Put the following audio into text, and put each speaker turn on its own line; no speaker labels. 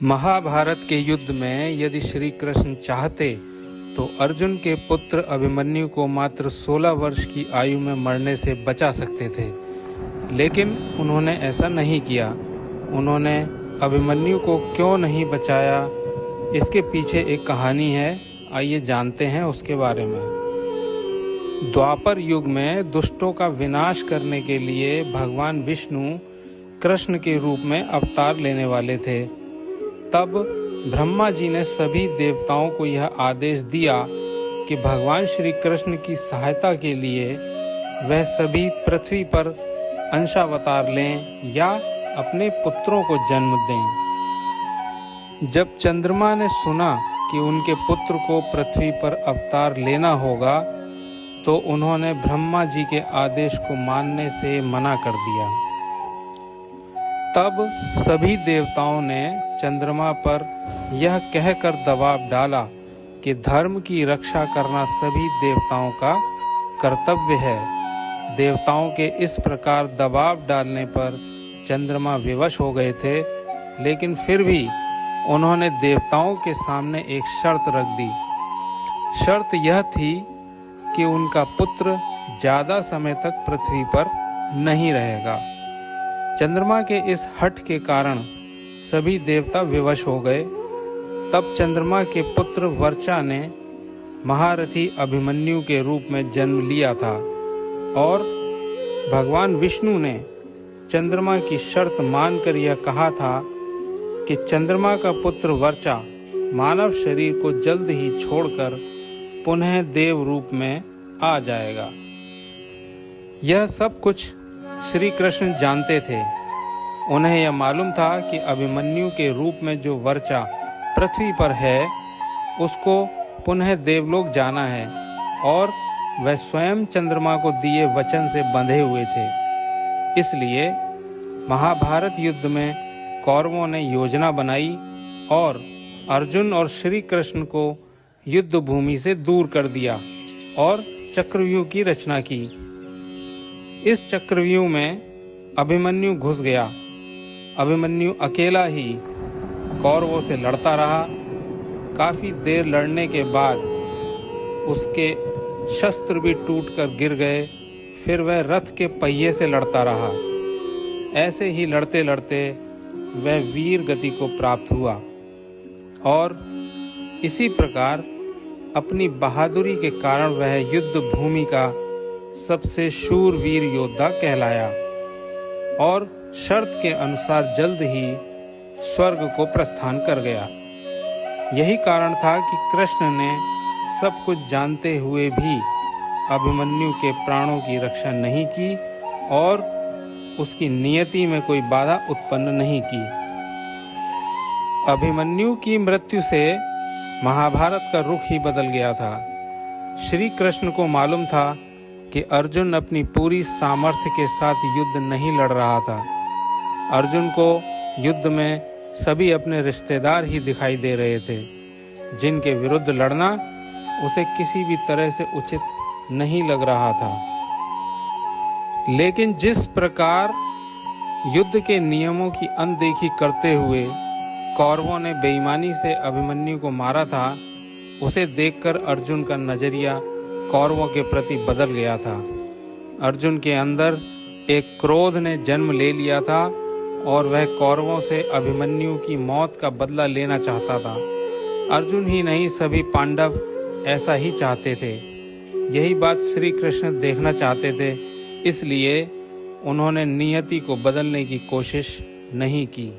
महाभारत के युद्ध में यदि श्री कृष्ण चाहते तो अर्जुन के पुत्र अभिमन्यु को मात्र 16 वर्ष की आयु में मरने से बचा सकते थे, लेकिन उन्होंने ऐसा नहीं किया। उन्होंने अभिमन्यु को क्यों नहीं बचाया, इसके पीछे एक कहानी है। आइए जानते हैं उसके बारे में। द्वापर युग में दुष्टों का विनाश करने के लिए भगवान विष्णु कृष्ण के रूप में अवतार लेने वाले थे। तब ब्रह्मा जी ने सभी देवताओं को यह आदेश दिया कि भगवान श्री कृष्ण की सहायता के लिए वह सभी पृथ्वी पर अंशावतार लें या अपने पुत्रों को जन्म दें। जब चंद्रमा ने सुना कि उनके पुत्र को पृथ्वी पर अवतार लेना होगा, तो उन्होंने ब्रह्मा जी के आदेश को मानने से मना कर दिया। तब सभी देवताओं ने चंद्रमा पर यह कहकर दबाव डाला कि धर्म की रक्षा करना सभी देवताओं का कर्तव्य है। देवताओं के इस प्रकार दबाव डालने पर चंद्रमा विवश हो गए थे, लेकिन फिर भी उन्होंने देवताओं के सामने एक शर्त रख दी। शर्त यह थी कि उनका पुत्र ज़्यादा समय तक पृथ्वी पर नहीं रहेगा। चंद्रमा के इस हठ के कारण सभी देवता विवश हो गए। तब चंद्रमा के पुत्र वर्चा ने महारथी अभिमन्यु के रूप में जन्म लिया था और भगवान विष्णु ने चंद्रमा की शर्त मानकर यह कहा था कि चंद्रमा का पुत्र वर्चा मानव शरीर को जल्द ही छोड़कर पुनः देव रूप में आ जाएगा। यह सब कुछ श्री कृष्ण जानते थे। उन्हें यह मालूम था कि अभिमन्यु के रूप में जो वर्चा पृथ्वी पर है, उसको पुनः देवलोक जाना है और वह स्वयं चंद्रमा को दिए वचन से बंधे हुए थे। इसलिए महाभारत युद्ध में कौरवों ने योजना बनाई और अर्जुन और श्री कृष्ण को युद्ध भूमि से दूर कर दिया और चक्रव्यूह की रचना की। इस चक्रव्यूह में अभिमन्यु घुस गया। अभिमन्यु अकेला ही कौरवों से लड़ता रहा। काफी देर लड़ने के बाद उसके शस्त्र भी टूटकर गिर गए। फिर वह रथ के पहिए से लड़ता रहा। ऐसे ही लड़ते लड़ते वह वीर गति को प्राप्त हुआ और इसी प्रकार अपनी बहादुरी के कारण वह युद्ध भूमि का सबसे शूरवीर योद्धा कहलाया और शर्त के अनुसार जल्द ही स्वर्ग को प्रस्थान कर गया। यही कारण था कि कृष्ण ने सब कुछ जानते हुए भी अभिमन्यु के प्राणों की रक्षा नहीं की और उसकी नियति में कोई बाधा उत्पन्न नहीं की। अभिमन्यु की मृत्यु से महाभारत का रुख ही बदल गया था। श्री कृष्ण को मालूम था कि अर्जुन अपनी पूरी सामर्थ्य के साथ युद्ध नहीं लड़ रहा था। अर्जुन को युद्ध में सभी अपने रिश्तेदार ही दिखाई दे रहे थे, जिनके विरुद्ध लड़ना उसे किसी भी तरह से उचित नहीं लग रहा था। लेकिन जिस प्रकार युद्ध के नियमों की अनदेखी करते हुए कौरवों ने बेईमानी से अभिमन्यु को मारा था, उसे देखकर अर्जुन का नजरिया कौरवों के प्रति बदल गया था। अर्जुन के अंदर एक क्रोध ने जन्म ले लिया था और वह कौरवों से अभिमन्यु की मौत का बदला लेना चाहता था। अर्जुन ही नहीं, सभी पांडव ऐसा ही चाहते थे। यही बात श्री कृष्ण देखना चाहते थे, इसलिए उन्होंने नियति को बदलने की कोशिश नहीं की।